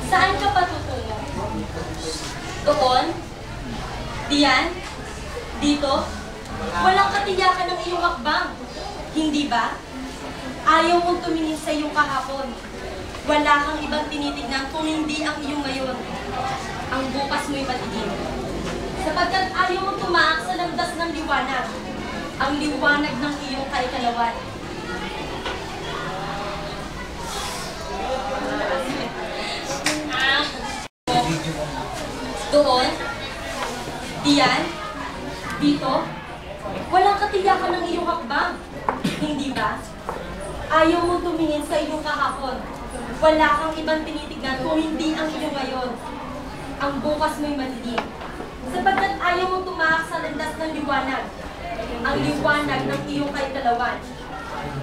Saan ka patutungo? Doon? Diyan? Dito? Walang katiyakan ng iyong hakbang. Hindi ba? Ayaw mong tumingin sa iyong kahapon. Wala kang ibang tinitignan kung hindi ang iyong ngayon. Ang bukas mo'y matikim. Sapagkat ayaw mong tumaak sa landas ng liwanag. Ang liwanag ng iyong kaikalawan. Doon? Diyan? Dito? Walang katiyakan ng iyong hakbang. Hindi ba? Ayaw mong tumingin sa iyong kahapon. Wala kang ibang tinitignan kung hindi ang iyong ngayon. Ang bukas mo'y madilim. Sapagkat ayaw mong tumaak sa landas ng liwanag. Ang liwanag ng iyong kaikalawan.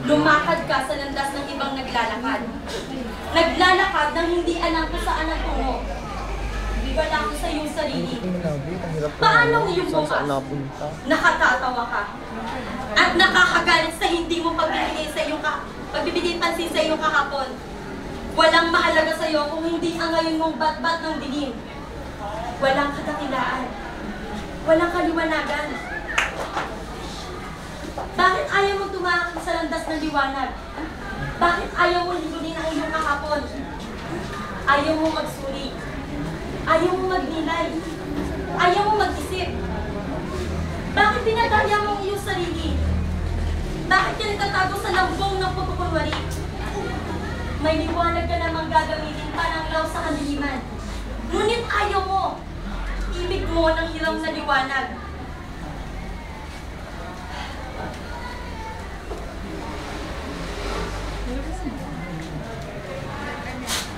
Lumakad ka sa landas ng ibang naglalakad. Naglalakad nang hindi alam kung saan ang tungo. Wala ko sa iyong sarili. Paano ang iyong bukas? Nakatatawa ka. At nakakagalit sa hindi mo pagbibigay pansin sa iyong kahapon. Walang mahalaga sa iyo kung hindi ang ngayon mong bat-bat ng dilim. Walang kadakilaan. Walang kaliwanagan. Bakit ayaw mong tumakas sa landas ng liwanag? Bakit ayaw mong ligunin ang iyong kahapon? Ayaw mong magsuri. Ayaw mong magnilay. Ayaw mong mag-isip. Bakit dinadaya mo ang iyong sarili? Bakit ka nagtatago sa lambong ng pagkukunwari? May liwanag ka namang gagamitin pananglaw sa kaniliman. Ngunit ayaw mo. Ibig mo ng hiram na liwanag.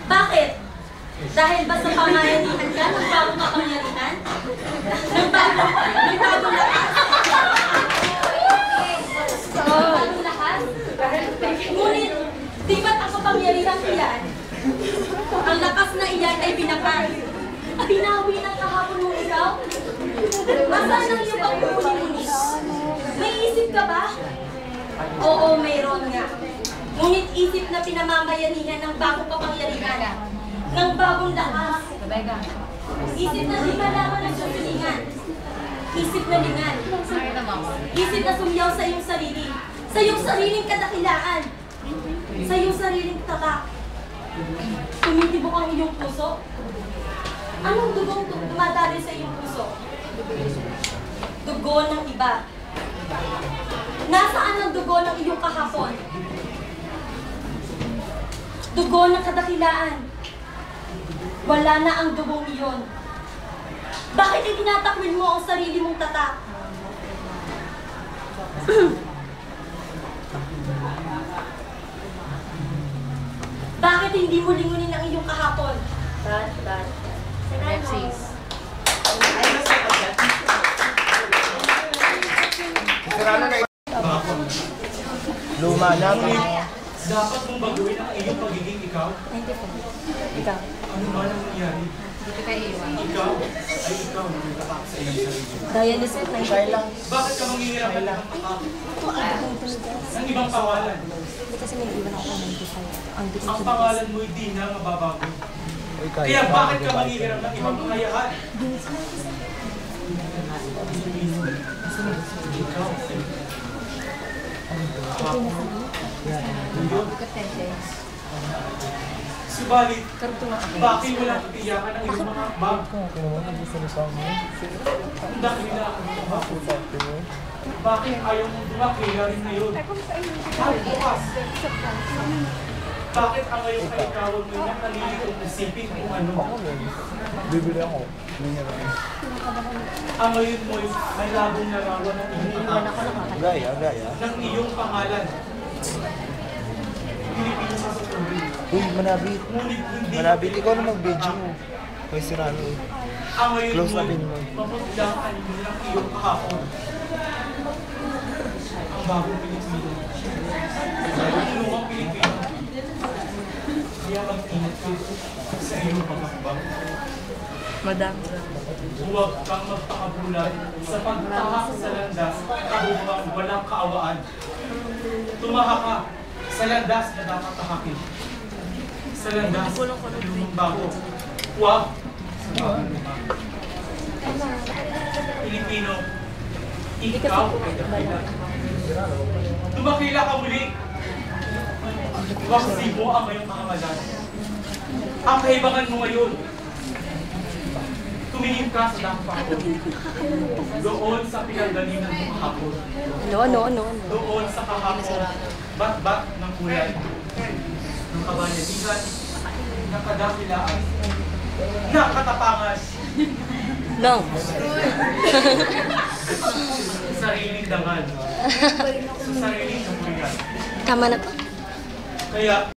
Bakit? Dahil ba sa pamayanihan ka ng bagong kapangyarihan? Ng bagong lakas? Bagong lakas? Ngunit, di ba't ang kapangyarihan iyan? Ang lakas na iyan ay binakal. Binawi ng kahapon mo ikaw? Masaan ang iyong pagmumuni-muni? May isip ka ba? Oo, mayroon nga. Ngunit isip na pinamamayanihan ng bagong kapangyarihan. Ng bagong lakas. Isip na di malaman ng susulingan. Isip na lingan. Isip na sumyaw sa iyong sarili. Sa iyong sariling kadakilaan. Sa iyong sariling tatak. Tumitibok ang iyong puso. Anong dugong dumadali sa iyong puso? Dugo ng iba. Nasaan ang dugo ng iyong kahapon? Dugo ng kadakilaan. Wala na ang dugong iyon. Bakit itinatakwil mo ang sarili mong tatak? Bakit hindi mo lingunin ang iyong kahapon? Luma na. Dapat mong baguhin ang iyong pagiging ikaw. Ikaw. Ano ba nang nangyari? Ikaw ay ikaw na nagtapak sa iyong sarili. Daya na sir, Bakit ka manghihirap ng ibang pangalan? kasi may iwan ako ng 95. Ang pangalan mo hindi na mababago. Kaya bakit ka manghihirap ng ibang kakayahan? Ikaw. Subalit, bakit wala katiyakan ang iyong mga bag? Ang dakila ang mga bag. Bakit ayaw mong dumakila rin ngayon? Ang bukas. Bakit ang ngayon ay ikawan mo na nalilitong isipin kung ano? Bibili ako. Ang ngayon mo ay labong larawan ng iyong Gaya. ng iyong pangalan. Pilipinas sa Puri. Uy, manabit. Ngunit hindi Manabit, ikaw na mag-video mo. May sirano eh. ang ngayon Close mo na din mo. mapagdaan ng iyong kahapon. Ang bagong Pilipino. Ang lumang Pilipino. Kaya mag-ingat ka sa iyong pagkakabang. Madam. Huwag kang magpakabulan sa pagtahak sa landas kahubang walang kaawaan. Tumahak ka sa landas na dapat tahakin. Sa landas na lumang bago. Wow! Pilipino, ikaw ay dakila. Tumakila ka muli. Waksi mo ang iyong kahangalan. Ang kaibangan mo ngayon. Tumingin ka sa dakpa ko. Doon sa pinanggalingan mo kahapon. Ano? Doon sa kahapon, bat-bat ng kulay. Ng kabanyadigan, nakadakilaan, nakatapangan, No. sa sariling dangal, sa sariling kapulian. Tama na to. Kaya,